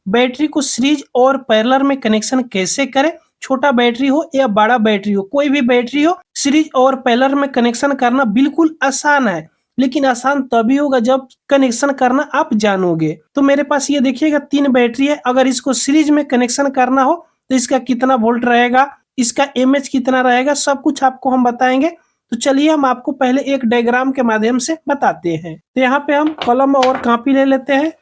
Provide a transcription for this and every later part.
Battery को series और parallel में कनेक्शन कैसे करें। छोटा बैटरी हो या बड़ा बैटरी हो, कोई भी बैटरी हो, सीरीज और पैरेलल में कनेक्शन करना बिल्कुल आसान है, लेकिन आसान तभी होगा जब कनेक्शन करना आप जानोगे। तो मेरे पास ये देखिएगा 3 बैटरी है, अगर इसको सीरीज में कनेक्शन करना हो तो इसका कितना वोल्ट रहेगा, इसका एमएच कितना रहेगा, सब कुछ आपको हम बताएंगे। तो चलिए हम आपको पहले एक डायग्राम के माध्यम से बताते हैं। तो यहाँ पे हम कलम और कॉपी ले लेते हैं।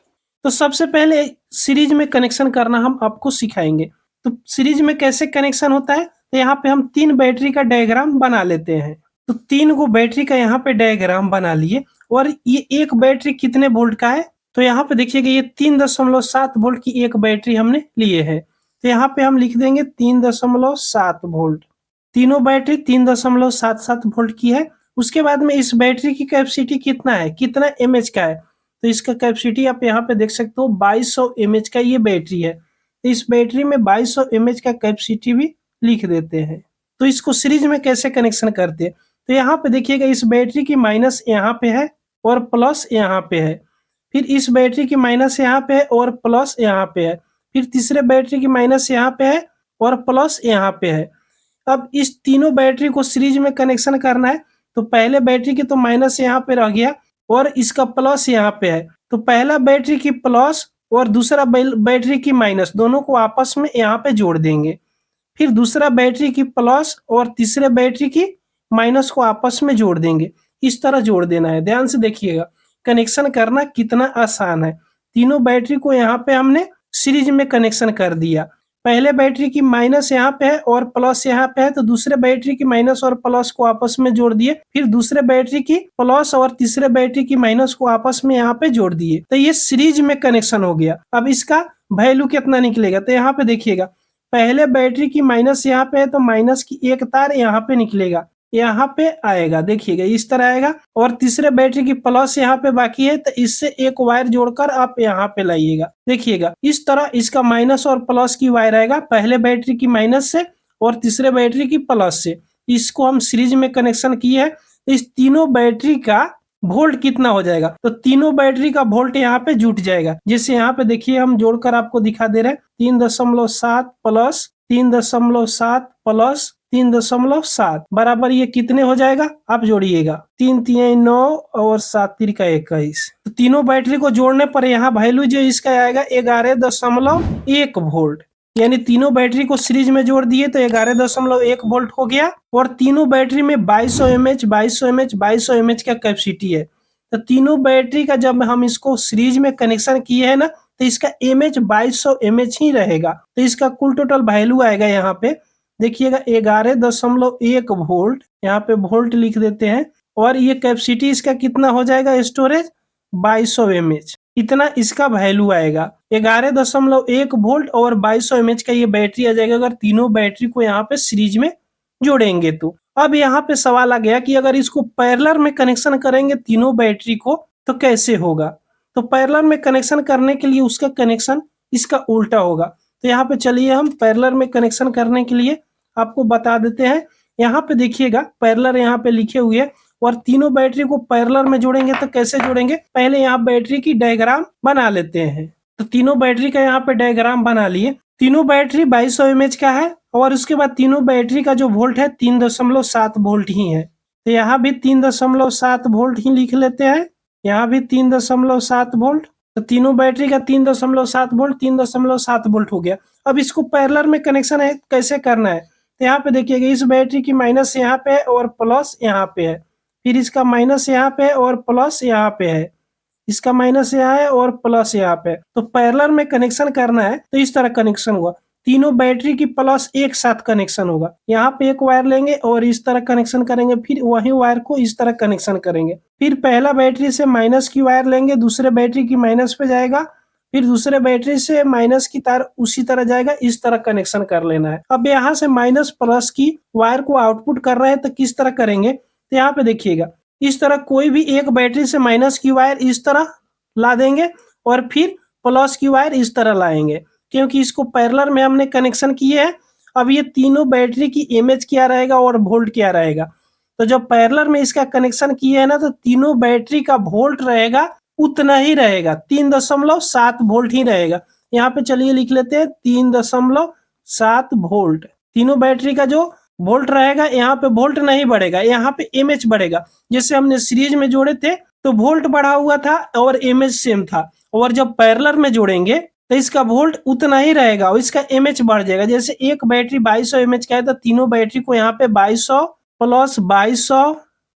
तो सबसे पहले सीरीज में कनेक्शन करना हम आपको सिखाएंगे। तो सीरीज में कैसे कनेक्शन होता है, तो यहाँ पे हम 3 बैटरी का डायग्राम बना लेते हैं। तो 3 को बैटरी का यहाँ पे डायग्राम बना लिए, और ये एक बैटरी कितने वोल्ट का है, तो यहाँ पे देखिएगा ये 3.7 वोल्ट की एक बैटरी हमने लिए है। तो यहाँ पे हम लिख देंगे 3.7 वोल्ट। तीनों बैटरी 3.77 वोल्ट की है। उसके बाद में इस बैटरी की कैपेसिटी कितना है, कितना एमएच का है, तो इसका कैपेसिटी आप यहाँ पे देख सकते हो 2200 एमएच का ये बैटरी है। तो इस बैटरी में 2200 एमएच का कैपेसिटी भी लिख देते हैं। तो इसको सीरीज में कैसे कनेक्शन करते हैं, तो यहाँ पे देखिएगा इस बैटरी की माइनस यहाँ पे है और प्लस यहाँ पे है, फिर इस बैटरी की माइनस यहाँ पे है और प्लस यहाँ पे है, फिर तीसरे बैटरी की माइनस यहाँ पे है और प्लस यहाँ पे है। अब इस तीनों बैटरी को सीरीज में कनेक्शन करना है, तो पहले बैटरी की तो माइनस यहाँ पे रह गया और इसका प्लस यहाँ पे है, तो पहला बैटरी की प्लस और दूसरा बैटरी की माइनस दोनों को आपस में यहाँ पे जोड़ देंगे। फिर दूसरा बैटरी की प्लस और तीसरे बैटरी की माइनस को आपस में जोड़ देंगे। इस तरह जोड़ देना है, ध्यान से देखिएगा कनेक्शन करना कितना आसान है। तीनों बैटरी को यहाँ पे हमने सीरीज में कनेक्शन कर दिया। पहले बैटरी की माइनस यहाँ पे है और प्लस यहाँ पे है, तो दूसरे बैटरी की माइनस और प्लस को आपस में जोड़ दिए, फिर दूसरे बैटरी की प्लस और तीसरे बैटरी की माइनस को आपस में यहाँ पे जोड़ दिए। तो ये सीरीज में कनेक्शन हो गया। अब इसका वैल्यू कितना निकलेगा, तो यहाँ पे देखिएगा पहले बैटरी की माइनस यहाँ पे है, तो माइनस की एक तार यहाँ पे निकलेगा, यहाँ पे आएगा, देखिएगा इस तरह आएगा। और तीसरे बैटरी की प्लस यहाँ पे बाकी है, तो इससे एक वायर जोड़कर आप यहाँ पे लाइएगा, देखिएगा इस तरह इसका माइनस और प्लस की वायर आएगा, पहले बैटरी की माइनस से और तीसरे बैटरी की प्लस से। इसको हम सीरीज में कनेक्शन किए हैं। तो इस तीनों बैटरी का वोल्ट कितना हो जाएगा, तो तीनों बैटरी का वोल्ट यहाँ पे जुट जाएगा। जैसे यहाँ पे देखिए हम जोड़कर आपको दिखा दे रहे हैं, 3.7 प्लस 3.7 प्लस 3.7 बराबर ये कितने हो जाएगा, आप जोड़िएगा 3 3 9 और 7 3 21। तो तीनों बैटरी को जोड़ने पर यहाँ वैल्यू जो इसका आएगा 11.1 वोल्ट, यानी तीनों बैटरी को सीरीज में जोड़ दिए तो 11.1 वोल्ट हो गया। और तीनों बैटरी में 2200 एमएच 2200 एमएच का कैपेसिटी है। तो तीनों बैटरी का जब हम इसको सीरीज में कनेक्शन किए हैं ना, तो इसका एमएच 2200 एमएच ही रहेगा। तो इसका कुल टोटल वैल्यू आएगा यहाँ पे देखिएगा 11.1 वोल्ट, यहाँ पे वोल्ट लिख देते हैं। और ये कैपेसिटी इसका कितना हो जाएगा स्टोरेज 2200 एमएच, इतना इसका वैल्यू आएगा। 11.1 वोल्ट और 2200 एमएच का ये बैटरी आ जाएगा अगर तीनों बैटरी को यहाँ पे सीरीज में जोड़ेंगे तो। अब यहाँ पे सवाल आ गया कि अगर इसको पैरेलल में कनेक्शन करेंगे तीनों बैटरी को तो कैसे होगा। तो पैरेलल में कनेक्शन करने के लिए उसका कनेक्शन इसका उल्टा होगा। तो यहाँ पे चलिए हम पैरेलल में कनेक्शन करने के लिए आपको बता देते हैं। यहाँ पे देखिएगा पैरेलल यहाँ पे लिखे हुए हैं, और तीनों बैटरी को पैरेलल में जोड़ेंगे तो कैसे जोड़ेंगे, पहले यहाँ बैटरी की डायग्राम बना लेते हैं। तो तीनों बैटरी का यहाँ पे डायग्राम बना लिए। तीनों बैटरी 2200 एमएच का है, और उसके बाद तीनों बैटरी का जो वोल्ट है 3.7 वोल्ट ही है। तो यहाँ भी 3.7 वोल्ट ही लिख लेते हैं, यहाँ भी 3.7 वोल्ट। तो तीनों बैटरी का 3.7 वोल्ट 3.7 वोल्ट हो गया। अब इसको पैरेलल में कनेक्शन है कैसे करना है, तो यहाँ पे देखिएगा इस बैटरी की माइनस यहाँ पे है और प्लस यहाँ पे है, फिर इसका माइनस यहाँ पे है और प्लस यहाँ पे है, इसका माइनस यहाँ है और प्लस यहाँ पे। तो पैरेलल में कनेक्शन करना है तो इस तरह कनेक्शन हुआ, तीनों बैटरी की प्लस एक साथ कनेक्शन होगा। यहाँ पे एक वायर लेंगे और इस तरह कनेक्शन करेंगे, फिर वही वायर को इस तरह कनेक्शन करेंगे। फिर पहला बैटरी से माइनस की वायर लेंगे, दूसरे बैटरी की माइनस पे जाएगा, फिर दूसरे बैटरी से माइनस की तार उसी तरह जाएगा, इस तरह कनेक्शन कर लेना है। अब यहाँ से माइनस प्लस की वायर को आउटपुट कर रहे हैं तो किस तरह करेंगे, तो यहाँ पे देखिएगा इस तरह कोई भी एक बैटरी से माइनस की वायर इस तरह ला देंगे और फिर प्लस की वायर इस तरह लाएंगे, क्योंकि इसको पैरेलल में हमने कनेक्शन किए हैं। अब ये तीनों बैटरी की एमएच क्या रहेगा और वोल्ट क्या रहेगा, तो जब पैरेलल में इसका कनेक्शन किए है ना, तो तीनों बैटरी का वोल्ट रहेगा उतना ही रहेगा, 3.7 वोल्ट ही रहेगा। यहाँ पे चलिए लिख लेते हैं 3.7 वोल्ट। तीनों बैटरी का जो वोल्ट रहेगा, यहाँ पे वोल्ट नहीं बढ़ेगा, यहाँ पे एमएच बढ़ेगा। जैसे हमने सीरीज में जोड़े थे तो वोल्ट बढ़ा हुआ था और एमएच सेम था, और जब पैरेलल में जोड़ेंगे तो इसका वोल्ट उतना ही रहेगा और इसका एमएच बढ़ जाएगा। जैसे एक बैटरी 2200 एमएच का है तो तीनों बैटरी को यहाँ पे 2200 प्लस 2200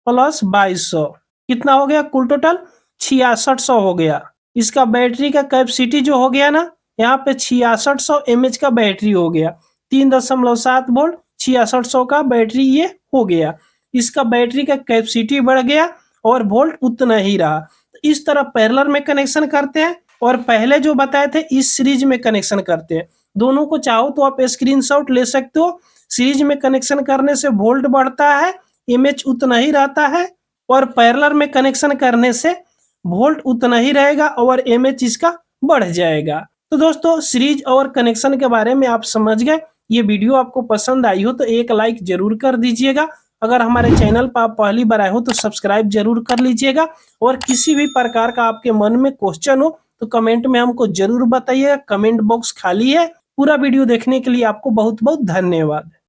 प्लस 2200 कितना हो गया, कुल टोटल 6600 हो गया। इसका बैटरी का कैपेसिटी जो हो गया ना, यहाँ पे 6600 एमएच का बैटरी हो गया। 3.7 वोल्ट 6600 का बैटरी ये हो गया। इसका बैटरी का कैपेसिटी बढ़ गया और वोल्ट उतना ही रहा। तो इस तरह पैरेलल में कनेक्शन करते हैं, और पहले जो बताए थे इस सीरीज में कनेक्शन करते हैं। दोनों को चाहो तो आप स्क्रीनशॉट ले सकते हो। सीरीज में कनेक्शन करने से वोल्ट बढ़ता है, एमएच उतना ही रहता है, और पैरेलल में कनेक्शन करने से वोल्ट उतना ही रहेगा और एमएच इसका बढ़ जाएगा। तो दोस्तों, सीरीज और कनेक्शन के बारे में आप समझ गए। ये वीडियो आपको पसंद आई हो तो एक लाइक जरूर कर दीजिएगा। अगर हमारे चैनल पर आप पहली बार आए हो तो सब्सक्राइब जरूर कर लीजिएगा, और किसी भी प्रकार का आपके मन में क्वेश्चन हो तो कमेंट में हमको जरूर बताइएगा। कमेंट बॉक्स खाली है। पूरा वीडियो देखने के लिए आपको बहुत बहुत धन्यवाद।